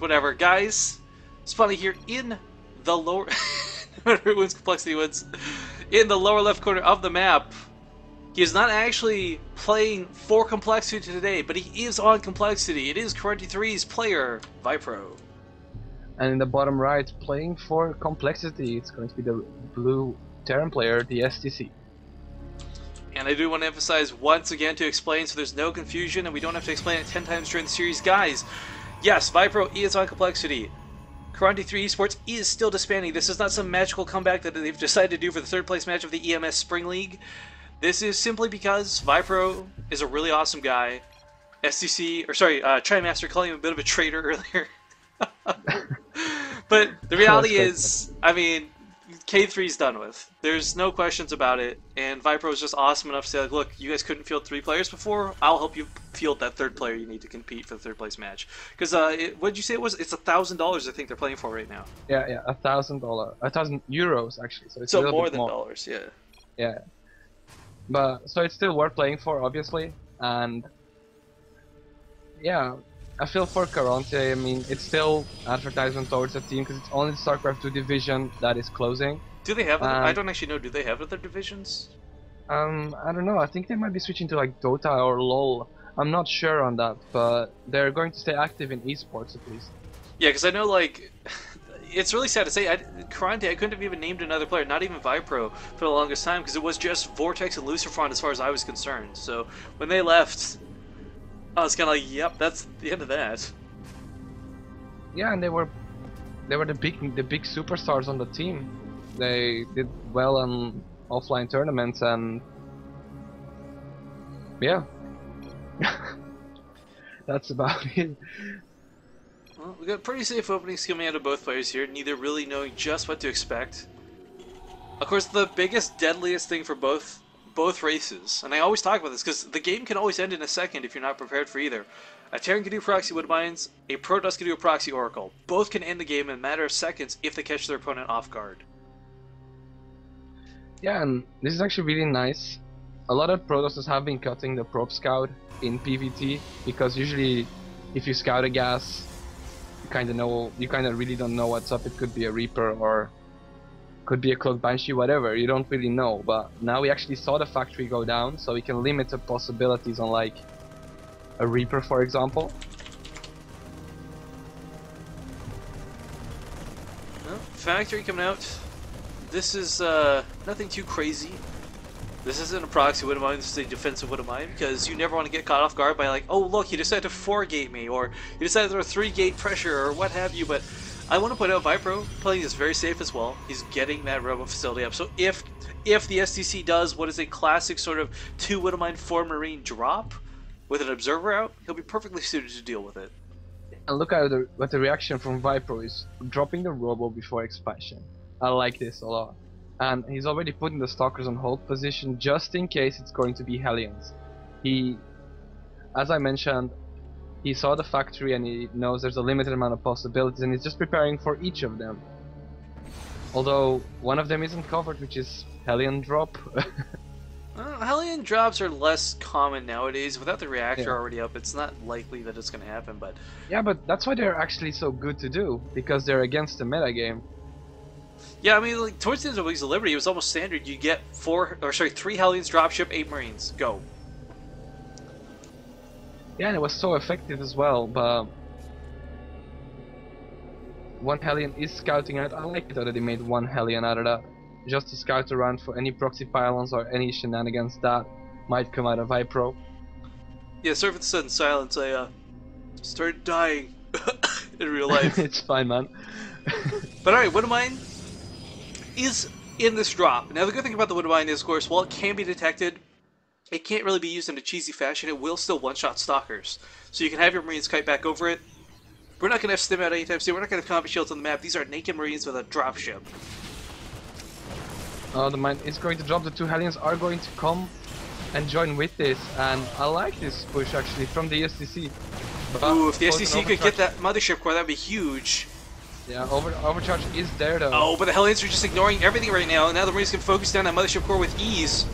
whatever. Guys, it's funny here in the lower... no matter who wins, complexity wins. In the lower left corner of the map, he is not actually playing for complexity today, but he is on complexity. It is Karate3's player, ViPro. And in the bottom right, playing for complexity, it's going to be the blue Terran player, TheSTC. And I do want to emphasize once again to explain so there's no confusion and we don't have to explain it 10 times during the series. Guys, yes, ViPro is on complexity. Karate3 Esports is still disbanding. This is not some magical comeback that they've decided to do for the third place match of the EMS Spring League. This is simply because ViPro is a really awesome guy. STC, or sorry, Trimaster calling him a bit of a traitor earlier. But the reality is, I mean, K3's done with. There's no questions about it, and ViPro is just awesome enough to say, like, look, you guys couldn't field 3 players before, I'll help you field that 3rd player you need to compete for the 3rd place match. Because, what did you say it was? It's $1,000 I think they're playing for right now. Yeah, $1,000. 1,000 euros, actually. So it's a so little more bit than more. dollars, yeah. Yeah. But, so it's still worth playing for, obviously, and yeah, I feel for Karate. I mean, it's still advertisement towards the team because it's only the StarCraft 2 division that is closing. Do they have other, I don't actually know, do they have other divisions? I don't know, I think they might be switching to like Dota or LoL. I'm not sure on that, but they're going to stay active in esports at least. Yeah, because I know, like, it's really sad to say, Karate, I couldn't have even named another player, not even ViPro, for the longest time, because it was just Vortex and Luciferon as far as I was concerned. So, when they left, I was kind of like, yep, that's the end of that. Yeah, and they were the big superstars on the team. They did well on offline tournaments, and yeah, that's about it. Well, we got pretty safe openings coming out of both players here, neither really knowing just what to expect. Of course, the biggest, deadliest thing for both races, and I always talk about this because the game can always end in a second if you're not prepared for either. A Terran can do proxy Woodbines, a Protoss can do a proxy Oracle. Both can end the game in a matter of seconds if they catch their opponent off guard. Yeah, and this is actually really nice. A lot of Protosses have been cutting the prop scout in PvT because usually if you scout a gas, you kind of really don't know what's up. It could be a Reaper or could be a Cloak Banshee, whatever. You don't really know. But now we actually saw the factory go down, so we can limit the possibilities on like a Reaper, for example. Well, factory coming out. This is nothing too crazy. This isn't a proxy Woodbine, this is a defensive Woodbine, because you never want to get caught off guard by like, oh look, he decided to 4-gate me, or he decided to throw 3-gate pressure, or what have you. But I want to point out ViPro playing this very safe as well. He's getting that robot facility up. So if the STC does what is a classic sort of 2 Woodbine 4 Marine drop with an observer out, he'll be perfectly suited to deal with it. And look at what the reaction from ViPro is, dropping the robo before expansion. I like this a lot. And he's already putting the Stalkers on hold position just in case it's going to be Hellions. He, as I mentioned, he saw the factory and he knows there's a limited amount of possibilities and he's just preparing for each of them. Although one of them isn't covered, which is Hellion drop. Hellion drops are less common nowadays. Without the reactor already up, it's not likely that it's going to happen. But yeah, but that's why they're actually so good to do, because they're against the metagame. Yeah, I mean, like, towards the end of Wings of Liberty, it was almost standard. You get 3 Hellions, dropship, 8 Marines, go. Yeah, and it was so effective as well, but one Hellion is scouting out. I like it though that they made one Hellion out of that, just to scout around for any proxy pylons or any shenanigans that might come out of ViPro. Yeah, sorry for the sudden silence. I started dying in real life. It's fine, man. But alright, Woodbine is in this drop. Now the good thing about the Woodbine is, of course, while it can be detected, it can't really be used in a cheesy fashion. It will still one-shot Stalkers. So you can have your Marines kite back over it. We're not going to have stim out anytime soon. We're not going to have combat shields on the map. These are naked Marines with a dropship. Oh, the mine is going to drop. The 2 Hellions are going to come and join with this, and I like this push actually from the STC. Ooh, if the STC could get that mothership core, that'd be huge. Yeah, overcharge is there though. Oh, but the Hellions are just ignoring everything right now. Now the Marines can focus down that mothership core with ease.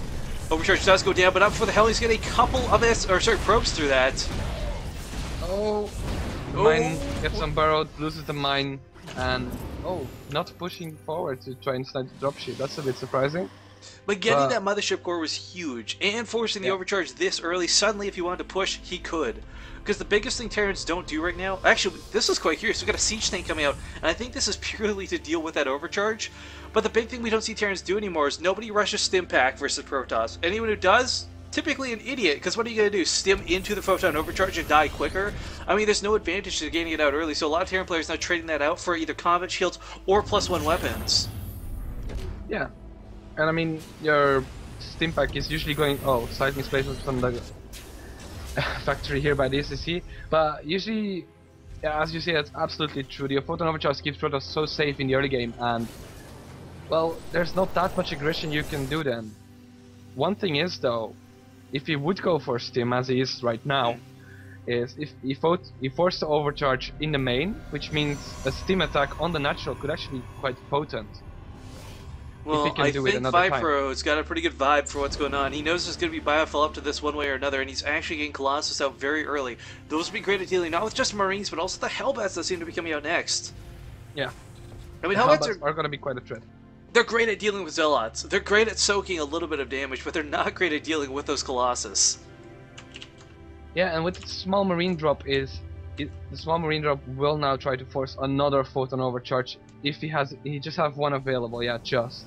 Overcharge does go down, but up before the Hellions get a couple of probes through that. Oh, Mine gets unburrowed, loses the mine, and not pushing forward to try and snipe the dropship. That's a bit surprising. But getting that mothership core was huge, and forcing the Yeah. overcharge this early, suddenly if he wanted to push, he could. Because the biggest thing Terrans don't do right now, actually, this is quite curious, we've got a siege tank coming out, and I think this is purely to deal with that overcharge. But the big thing we don't see Terrans do anymore is nobody rushes Stim Pack versus Protoss. Anyone who does, typically an idiot, because what are you going to do, Stim into the Photon overcharge and die quicker? I mean, there's no advantage to getting it out early, so a lot of Terran players now trading that out for either combat shields or +1 weapons. Yeah. And I mean, your Stim Pack is usually going, slight misplacement from the factory here by the TheSTC, but usually, yeah, as you say, that's absolutely true. The Photon Overcharge keeps Protoss so safe in the early game, and, well, there's not that much aggression you can do then. One thing is, though, if he would go for Stim, as he is right now, is if he forced the overcharge in the main, which means a Stim attack on the natural could actually be quite potent. Well, I think ViPro's got a pretty good vibe for what's going on. He knows there's going to be biofill up to this one way or another, and he's actually getting Colossus out very early. Those would be great at dealing not with just Marines, but also the Hellbats that seem to be coming out next. Yeah. I mean, Hellbats are going to be quite a threat. They're great at dealing with Zealots. They're great at soaking a little bit of damage, but they're not great at dealing with those Colossus. Yeah, and with the small Marine drop the small Marine drop will now try to force another Photon Overcharge if he just have one available, yeah, just.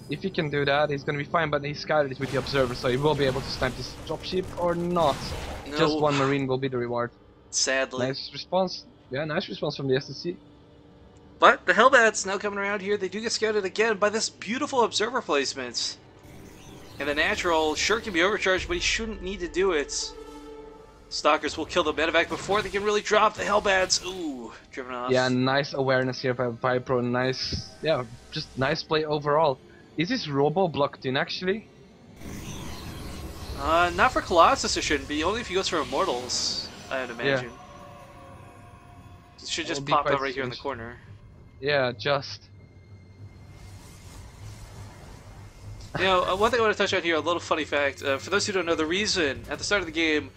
If he can do that, he's gonna be fine, but he's scattered it with the Observer, so he will be able to snipe this dropship or not. No. Just one Marine will be the reward. Sadly. Nice response. Yeah, nice response from the TheSTC. But the Hellbats now coming around here, they do get scouted again by this beautiful Observer placement. And the natural sure can be overcharged, but he shouldn't need to do it. Stalkers will kill the medevac before they can really drop the Hellbats. Ooh, driven off. Yeah, nice awareness here by ViPro. Nice, yeah, just nice play overall. Is this Robo blocked in actually? Not for Colossus it shouldn't be, only if he goes for Immortals, I'd imagine. Yeah. It should just pop out right here in the corner. Yeah, just. You know, one thing I want to touch on here, a little funny fact. For those who don't know, the reason at the start of the game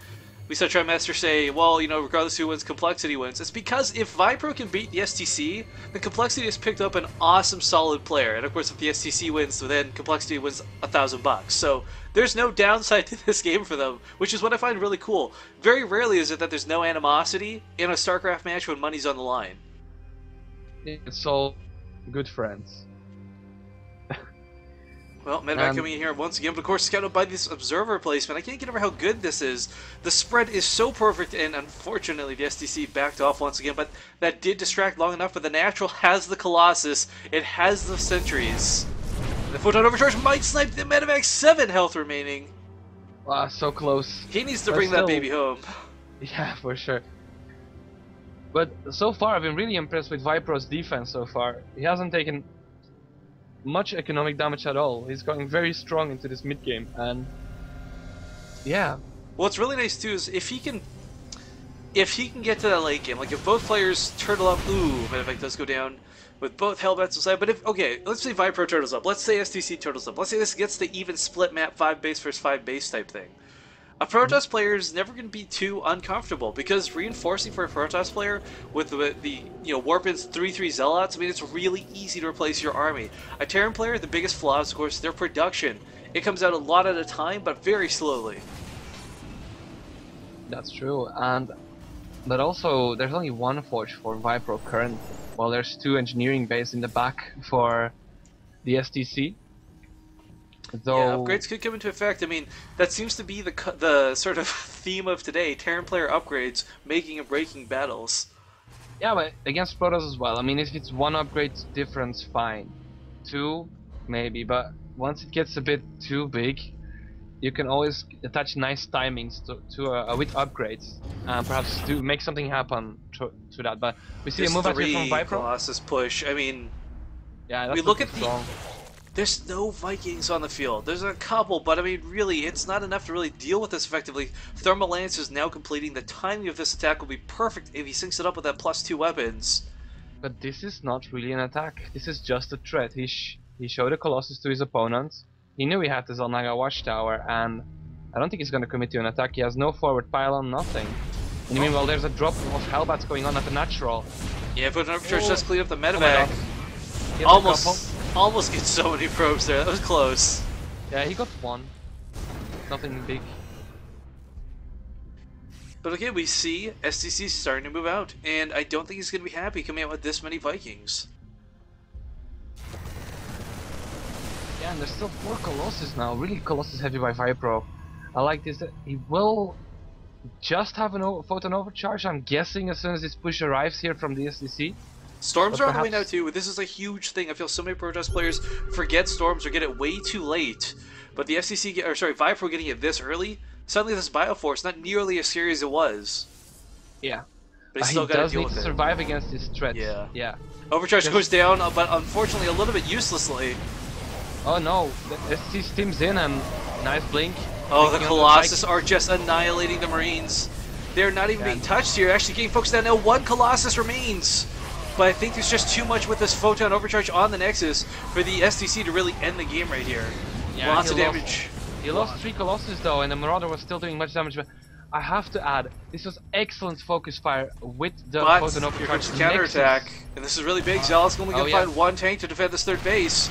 we saw Trimester say, well, you know, regardless who wins, Complexity wins. It's because if ViPro can beat the STC, then Complexity has picked up an awesome, solid player. And of course, if the STC wins, then Complexity wins $1,000. So there's no downside to this game for them, which is what I find really cool. Very rarely is it that there's no animosity in a StarCraft match when money's on the line. It's all good friends. Well, medevac coming in here once again, but of course scouted by this Observer placement. I can't get over how good this is. The spread is so perfect, and unfortunately the STC backed off once again, but that did distract long enough, but the natural has the Colossus, it has the sentries. The Photon Overcharge might snipe the medevac, 7 health remaining. Wow, so close. He needs to bring that baby home. Yeah, for sure. But so far I've been really impressed with ViPro's defense so far. He hasn't taken much economic damage at all. He's going very strong into this mid game, and yeah. What's really nice too is if he can get to that late game, like if both players turtle up, medevac does go down with both Hellbats aside, but if, okay, let's say ViPro turtles up, let's say STC turtles up, let's say this gets the even split map 5 base versus 5 base type thing. A Protoss player is never going to be too uncomfortable, because reinforcing for a Protoss player with the Warpin's 3/3 Zealots, I mean, it's really easy to replace your army. A Terran player, the biggest flaw is, of course, their production. It comes out a lot at a time, but very slowly. That's true, but also there's only one forge for ViPro currently, while there's 2 engineering bays in the back for the STC. Though, yeah, upgrades could come into effect. I mean, that seems to be the sort of theme of today. Terran player upgrades making and breaking battles. Yeah, but against Protoss as well. I mean, if it's 1 upgrade difference, fine. 2, maybe, but once it gets a bit too big, you can always attach nice timings with upgrades, and perhaps make something happen to that. But we see a move out here from ViPro. Colossus push. I mean, yeah, that's we look at strong. There's no Vikings on the field. There's a couple, but I mean, really, it's not enough to really deal with this effectively. Thermal Lance is now completing. The timing of this attack will be perfect if he syncs it up with that +2 weapons. But this is not really an attack. This is just a threat. He showed a Colossus to his opponent. He knew he had the Zalnaga watchtower, and I don't think he's going to commit to an attack. He has no forward pylon, nothing. And meanwhile, there's a drop of Hellbats going on at the natural. Yeah, but Overcharge just clean up the Oh my medevac. God. Almost gets so many probes there. That was close. Yeah, he got one. Nothing big. But again, we see STC starting to move out, and I don't think he's going to be happy coming out with this many Vikings. Yeah, and there's still 4 Colossus now. Really Colossus heavy by ViPro. I like this. He will just have a photon overcharge, I'm guessing, as soon as this push arrives here from the STC. Storms are on the way now too. This is a huge thing. I feel so many Protest players forget Storms or get it way too late. But the STC, ViPro getting it this early, suddenly this Bioforce not nearly as scary as it was. Yeah. But he still got to deal with it. He does need to survive against this threat. Yeah. Overcharge goes down, but unfortunately a little bit uselessly. Oh no, the STC steams in and nice blink. Oh, the Colossus are just annihilating the Marines. They're not even being touched here, actually getting focused down now. 1 Colossus remains. But I think there's just too much with this Photon Overcharge on the Nexus for the STC to really end the game right here. Yeah, lots of damage. He lost 3 Colossus though, and the Marauder was still doing much damage. But I have to add, this was excellent focus fire with the Photon Overcharge. Here comes the counterattack, and this is really big. Zealot's only going to find 1 tank to defend this 3rd base.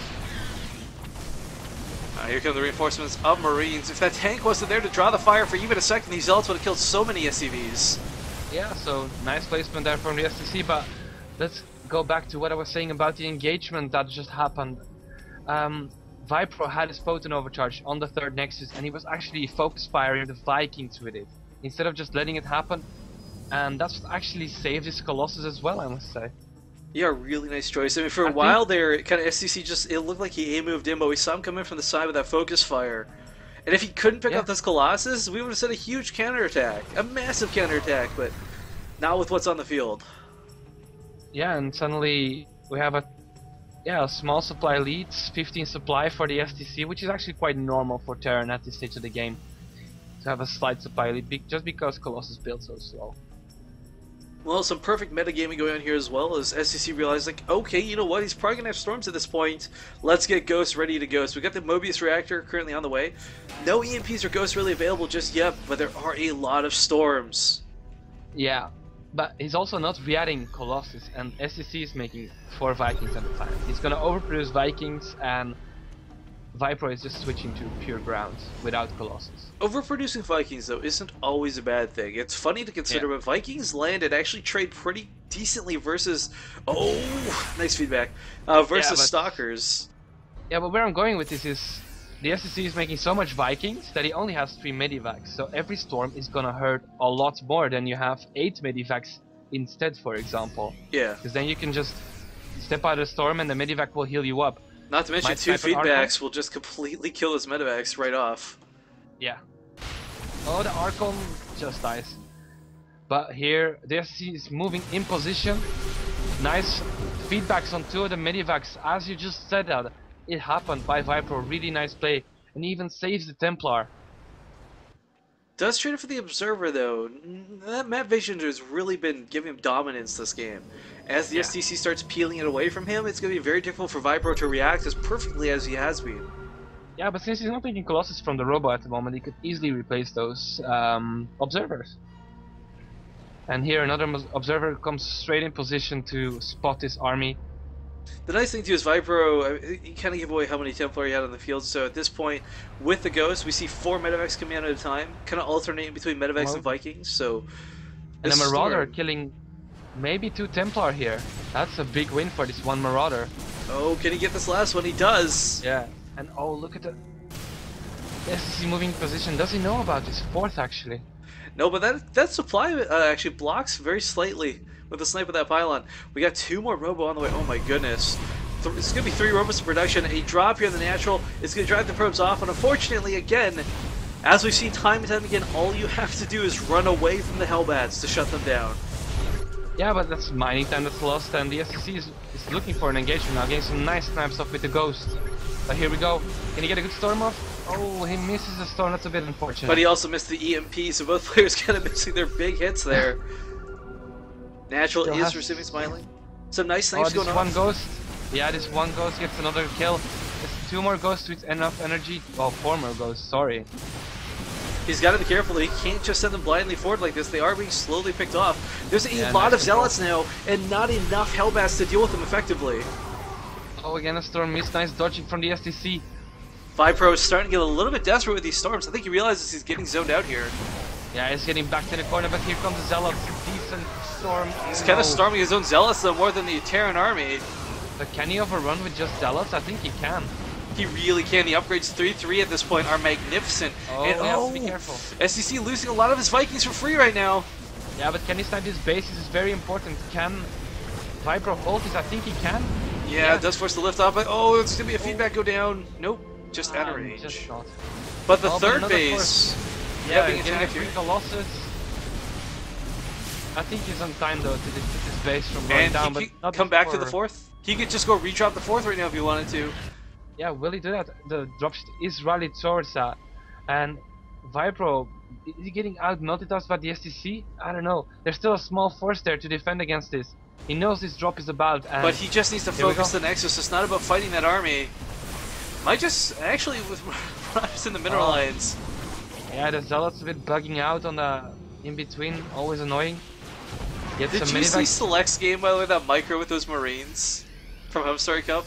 Here come the reinforcements of Marines. If that tank wasn't there to draw the fire for even a second, these Zealots would have killed so many SCVs. Yeah, so nice placement there from the STC, but let's go back to what I was saying about the engagement that just happened. ViPro had his Photon Overcharge on the 3rd Nexus, and he was actually focus firing the Vikings with it, instead of just letting it happen. And that's what actually saved his Colossus as well, I must say. Yeah, really nice choice. I mean, for a while there, kind of STC it looked like he moved in, but we saw him come in from the side with that focus fire. And if he couldn't pick up this Colossus, we would have sent a huge counterattack, a massive counterattack, but not with what's on the field. Yeah, and suddenly we have a small supply lead, 15 supply for the STC, which is actually quite normal for Terran at this stage of the game, to have a slight supply lead, just because Colossus built so slow. Well, some perfect metagaming going on here as well, as STC realized, like, okay, you know what, he's probably going to have Storms at this point. Let's get Ghosts ready to go. So we got the Mobius Reactor currently on the way. No EMPs or Ghosts really available just yet, but there are a lot of Storms. Yeah, but he's also not re-adding Colossus, and STC is making 4 Vikings at a time. He's going to overproduce Vikings, and ViPro is just switching to pure grounds without Colossus. Overproducing Vikings, though, isn't always a bad thing. It's funny to consider, but Vikings land and actually trade pretty decently versus... Oh, nice feedback. Versus Stalkers. Yeah, but where I'm going with this is... The STC is making so much Vikings that he only has 3 Medivacs, so every Storm is gonna hurt a lot more than you have 8 Medivacs instead, for example. Yeah. Because then you can just step out of the Storm and the Medivac will heal you up. Not to mention 2 feedbacks will just completely kill his Medivacs right off. Yeah. Oh, the Archon just dies. But here, the STC is moving in position. Nice feedbacks on 2 of the Medivacs, as you just said that. It happened by ViPro, really nice play, and he even saves the Templar. Does trade it for the Observer though. That map vision has really been giving him dominance this game. As the STC starts peeling it away from him, it's going to be very difficult for ViPro to react as perfectly as he has been. Yeah, but since he's not taking Colossus from the Robo at the moment, he could easily replace those Observers. And here another Observer comes straight in position to spot this army. The nice thing too is ViPro, he kind of gave away how many Templar he had on the field, so at this point, with the Ghost, we see 4 Medivacs coming out at a time, kind of alternating between Medivacs and Vikings, so... And a Marauder killing maybe 2 Templar here. That's a big win for this one Marauder. Oh, can he get this last one? He does! Yeah, and oh, look at the STC moving position. Does he know about this 4th actually? No, but that supply actually blocks very slightly with the snipe of that pylon. We got 2 more Robo on the way. Oh my goodness. It's going to be 3 Robos in production. A drop here in the natural is going to drive the probes off. And unfortunately, again, as we've seen time and time again, all you have to do is run away from the Hellbats to shut them down. Yeah, but that's mining time that's lost. And the STC is looking for an engagement now. Getting some nice snipes off with the Ghost. But here we go. Can he get a good storm off? Oh, he misses the storm. That's a bit unfortunate. But he also missed the EMP, so both players kind of missing their big hits there. Natural is receiving smiling. Some nice things going on. One Ghost. Yeah, this one Ghost gets another kill. There's 2 more Ghosts with enough energy. Oh, 4 more Ghosts, sorry. He's got to be careful. He can't just send them blindly forward like this. They are being slowly picked off. There's a lot of Zealots now, and not enough Hellbats to deal with them effectively. Oh, again a storm miss. Nice dodging from the STC. ViPro is starting to get a little bit desperate with these storms. I think he realizes he's getting zoned out here. Yeah, he's getting back to the corner, but here comes the Zealots. Decent storm. He's kind of storming his own Zealots though, more than the Terran army. But can he overrun with just Zealots? I think he can. He really can. The upgrades 3-3 at this point are magnificent. Oh, and, you have to be careful. STC losing a lot of his Vikings for free right now. Yeah, but can he snipe his base? This is very important. Can ViPro hold this? I think he can. Yeah, it does force the lift off, but oh, it's going to be a feedback go down. Nope, just out of range. Just not. But the third base... Yeah, getting a 3 Colossus. I think he's on time though to defeat his base from going down, but not come back to the fourth. He could just go redrop the fourth right now if he wanted to. Yeah, will he do that? The dropship is rallied towards that, and ViPro, is he getting out multitasked by the STC? I don't know. There's still a small force there to defend against this. He knows this drop is about, and but he just needs to focus the Nexus. It's not about fighting that army. Might just actually with Rogers in the mineral lines. Yeah, the Zealots a bit bugging out on the in between, always annoying. Did you see Select's game by the way, that micro with those Marines from Home Story Cup?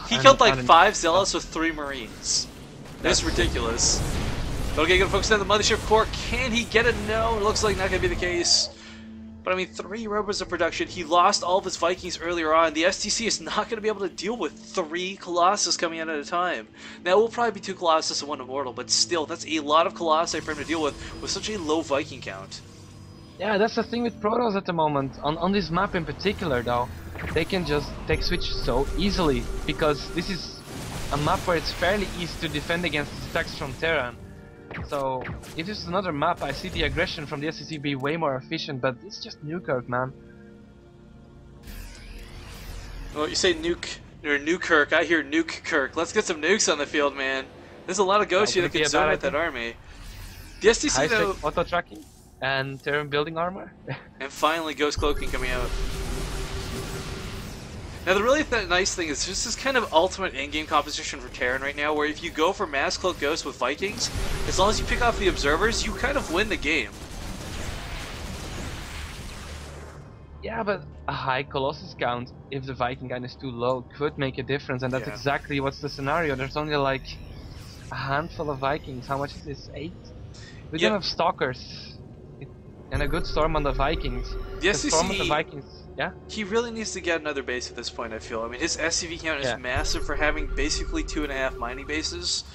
He killed like 5 Zealots with 3 Marines. That's ridiculous. But okay, gonna focus on the Mothership Core. Can he get it? No, it looks like not gonna be the case. But I mean, 3 robots of production. He lost all of his Vikings earlier on. The STC is not gonna be able to deal with 3 Colossus coming in at a time. Now, it will probably be 2 Colossus and 1 Immortal, but still, that's a lot of Colossi for him to deal with such a low Viking count. Yeah, that's the thing with Protoss at the moment. On this map in particular, though, they can just take switch so easily, because this is a map where it's fairly easy to defend against attacks from Terran. So, if this is another map, I see the aggression from the SCC be way more efficient, but it's just Newkirk, man. Well, you say nuke, or Newkirk, I hear Nuke Kirk. Let's get some nukes on the field, man. There's a lot of ghosts here that can zone out that army. The STC, though... auto-tracking and Terran building armor. And finally, Ghost Cloaking coming out. Now the really nice thing is this is kind of ultimate in-game composition for Terran right now, where if you go for Mass Cloak Ghost with Vikings, as long as you pick off the observers, you kind of win the game. Yeah, but a high Colossus count, if the Viking count is too low, could make a difference, and that's exactly what's the scenario. There's only like a handful of Vikings. How much is this? 8? We don't have Stalkers. And a good storm on the Vikings. The storm on the Vikings. Yeah? He really needs to get another base at this point, I feel. I mean, his SCV count is massive for having basically 2.5 mining bases.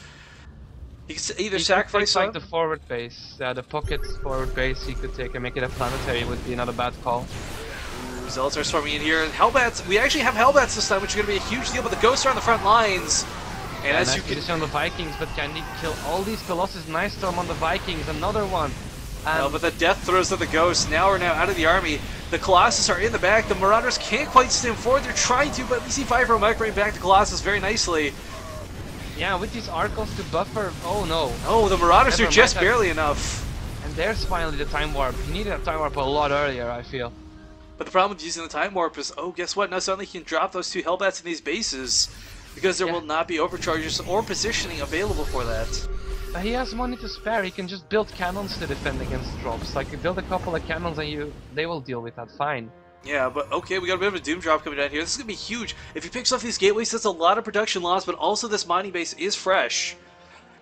He could either sacrifice like the forward base, the pocket forward base he could take and make it a planetary would be another bad call. Ooh, Zealots are swarming in here. Hellbats, we actually have Hellbats this time, which is going to be a huge deal, but the Ghosts are on the front lines. And as you can on the Vikings, but can he kill all these Colossus? Nice storm on the Vikings, another one. No, but the death throws of the Ghosts now are out of the army. The Colossus are in the back. The Marauders can't quite stem forward. They're trying to, but we see ViPro microing back the Colossus very nicely. Yeah, with these Arcos to buffer. Oh no. Oh, the Marauders are just barely enough. And there's finally the Time Warp. He needed a Time Warp a lot earlier, I feel. But the problem with using the Time Warp is, oh, guess what? Now suddenly he can drop those 2 Hellbats in these bases, because there will not be overcharges or positioning available for that. He has money to spare. He can just build cannons to defend against drops. Like, you build a couple of cannons and they will deal with that fine. Yeah, but okay, we got a bit of a Doom drop coming down here. This is going to be huge. If he picks off these gateways, that's a lot of production loss, but also this mining base is fresh.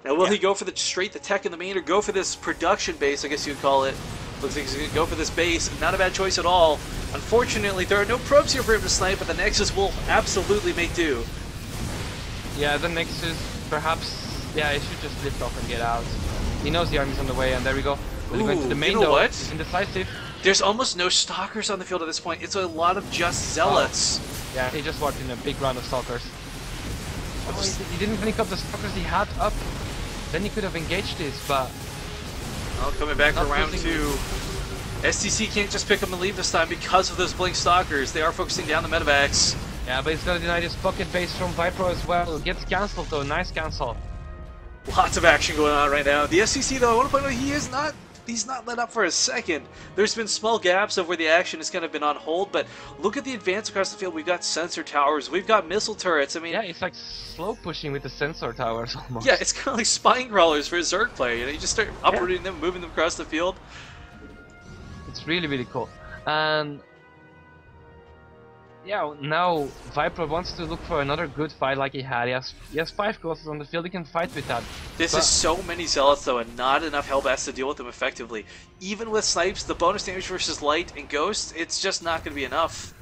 Now, will he go for the tech in the main, or go for this production base, I guess you would call it? Looks like he's going to go for this base. Not a bad choice at all. Unfortunately, there are no probes here for him to snipe, but the Nexus will absolutely make do. Yeah, the Nexus, perhaps... Yeah, he should just lift off and get out. He knows the army's on the way, and there we go. We're going to the main though. What? Indecisive. There's almost no Stalkers on the field at this point. It's a lot of just Zealots. Oh. Yeah, he just walked in a big round of Stalkers. Oh, he didn't finish up the Stalkers he had up. Then he could have engaged this, but... Well, coming back for round 2. STC can't just pick up and leave this time because of those Blink Stalkers. They are focusing down the medevacs. Yeah, but he's gonna deny this pocket base from ViPro as well. Gets cancelled though, nice cancel. Lots of action going on right now. The SCC, though, I want to point out he is not he's not let up for a second. There's been small gaps of where the action has kind of been on hold, but look at the advance across the field. We've got sensor towers, we've got missile turrets. I mean, yeah, it's like slow pushing with the sensor towers almost. yeah, it's kind of like spine crawlers for a Zerg player. You know, you just start uprooting them, moving them across the field. It's really, really cool. And yeah, now ViPro wants to look for another good fight like he had. He has 5 Colossus on the field, he can fight with that. This is so many Zealots though, and not enough Hellbats to deal with them effectively. Even with Snipes, the bonus damage versus Light and Ghost, it's just not going to be enough.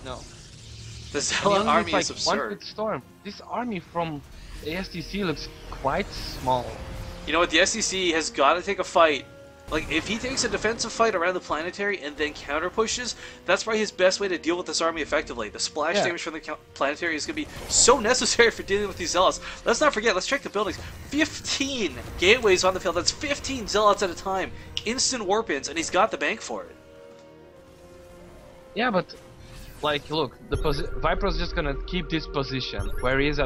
No. The Zealot army like is absurd. One with Storm. This army from the STC looks quite small. You know what, the STC has got to take a fight. Like, if he takes a defensive fight around the planetary and then counter pushes, that's probably his best way to deal with this army effectively. The splash damage from the planetary is going to be so necessary for dealing with these Zealots. Let's not forget, let's check the buildings. 15 gateways on the field, that's 15 Zealots at a time. Instant warp-ins, and he's got the bank for it. Yeah, but like, look, ViPro's just gonna keep this position where he is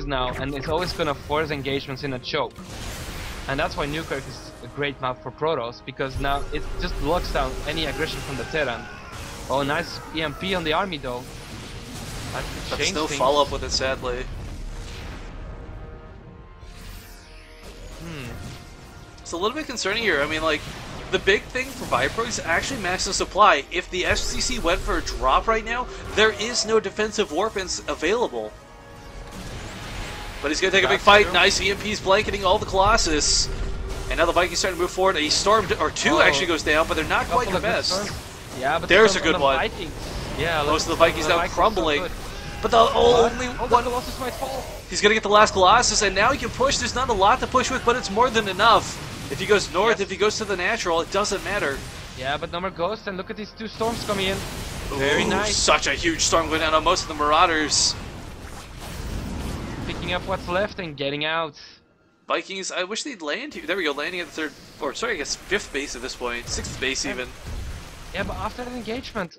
now, and it's always gonna force engagements in a choke. And that's why Newkirk is a great map for Protoss, because now it just locks down any aggression from the Terran. Oh, nice EMP on the army though. That's no follow-up with it, sadly. It's a little bit concerning here. I mean, like, the big thing for ViPro is actually max the supply. If the STC went for a drop right now, there is no defensive warp-ins available. But he's going to take a big fight. True. Nice EMPs blanketing all the Colossus. And now the Vikings starting to move forward. A storm, or two actually goes down, but they're not quite the best. Yeah, but there's a good one. Vikings. Yeah, most of the Vikings now crumbling. But the only one Colossus might fall. He's going to get the last Colossus, and now he can push. There's not a lot to push with, but it's more than enough. If he goes north, if he goes to the natural, it doesn't matter. Yeah, but no more Ghost, and look at these 2 storms coming in. Very nice. Such a huge storm going down on most of the Marauders. Picking up what's left and getting out. Vikings, I wish they'd land here. There we go, landing at the 3rd, or sorry, I guess 5th base at this point. 6th base even. Yeah, but after that engagement,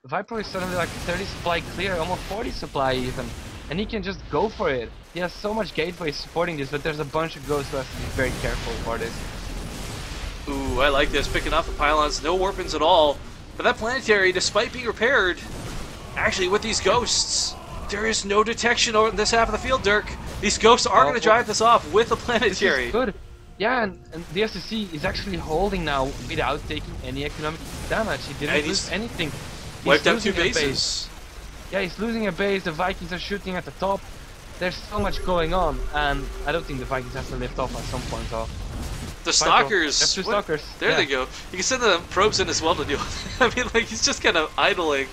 ViPro is suddenly like 30 supply clear, almost 40 supply even. And he can just go for it. He has so much gateway supporting this, but there's a bunch of ghosts, so he has to be very careful for this. Ooh, I like this. Picking off the pylons, no warp-ins at all. But that planetary, despite being repaired, actually with these ghosts, there is no detection on this half of the field, Dirk. These ghosts are going to drive this off with the planetary. This is good. Yeah, and the STC is actually holding now without taking any economic damage. He didn't lose anything. Wiped out 2 bases. Yeah, he's losing a base. The Vikings are shooting at the top. There's so much going on, and I don't think the Vikings have to lift off at some point. So the Stalkers. 2 Stalkers. There they go. You can send the probes in as well to deal with it. I mean, like, he's just kind of idling.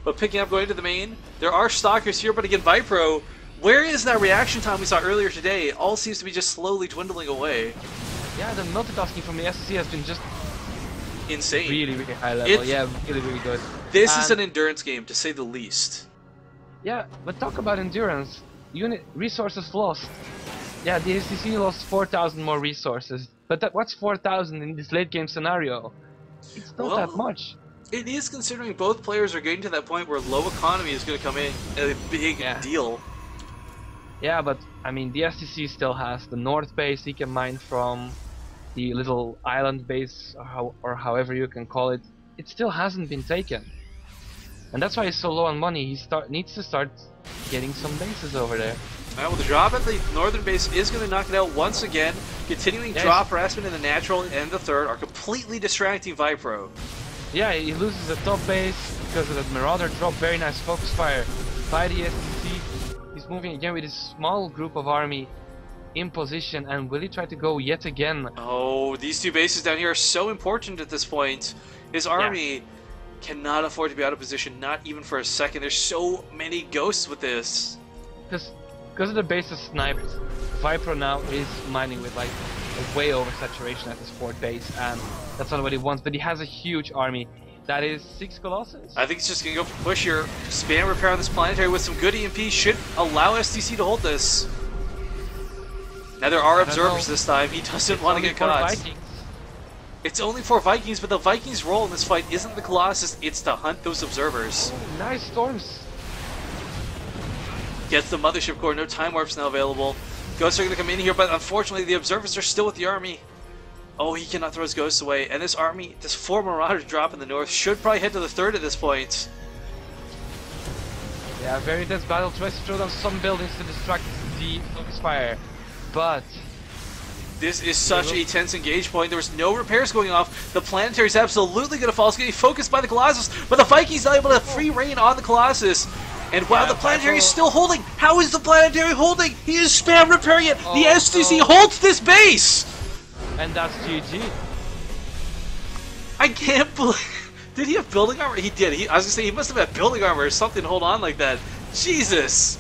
But picking up, going to the main. There are Stalkers here, but again, ViPro, where is that reaction time we saw earlier today? All seems to be just slowly dwindling away. Yeah, the multitasking from the STC has been just insane. Really, really high level. Yeah, really, really good. This is an endurance game, to say the least. Yeah, but talk about endurance. Unit resources lost. Yeah, the STC lost 4,000 more resources. But what's 4,000 in this late game scenario? It's not that much. It is, considering both players are getting to that point where low economy is going to come in a big deal. Yeah, but I mean, the STC still has the north base he can mine from, the little island base, or however you can call it. It still hasn't been taken. And that's why he's so low on money. He needs to start getting some bases over there. Well, the drop at the northern base is going to knock it out once again. Continuing drop harassment in the natural and the 3rd are completely distracting ViPro. Yeah, he loses the top base because of that Marauder drop. Very nice focus fire by the STC. He's moving again with his small group of army in position, and will he try to go yet again? Oh, these 2 bases down here are so important at this point. His army cannot afford to be out of position, not even for a second. There's so many ghosts with this. Because of the base is sniped, ViPro now is mining with like a way over saturation at his 4th base, and that's not what he wants, but he has a huge army. That is 6 Colossus. I think he's just going to go for push here. Spam repair on this planetary with some good EMP should allow STC to hold this. Now there are observers this time. He doesn't want to get caught. It's only 4 Vikings, but the Vikings' role in this fight isn't the Colossus, it's to hunt those observers. Oh, nice storms. Gets the Mothership Core, no time warps now available. Ghosts are going to come in here, but unfortunately the observers are still with the army. Oh, he cannot throw his ghosts away. And this army, this 4 Marauders drop in the north should probably head to the 3rd at this point. Yeah, very intense battle. Tries to throw down some buildings to distract the focus fire. But this is such a tense engage point. There was no repairs going off. The Planetary is absolutely going to fall. It's getting focused by the Colossus, but the Vikings not able to free reign on the Colossus. And wow, the Planetary is still holding. How is the Planetary holding? He is spam repairing it. The STC holds this base. And that's GG. I can't believe. Did he have building armor? He did. I was gonna say he must have had building armor or something to hold on like that. Jesus.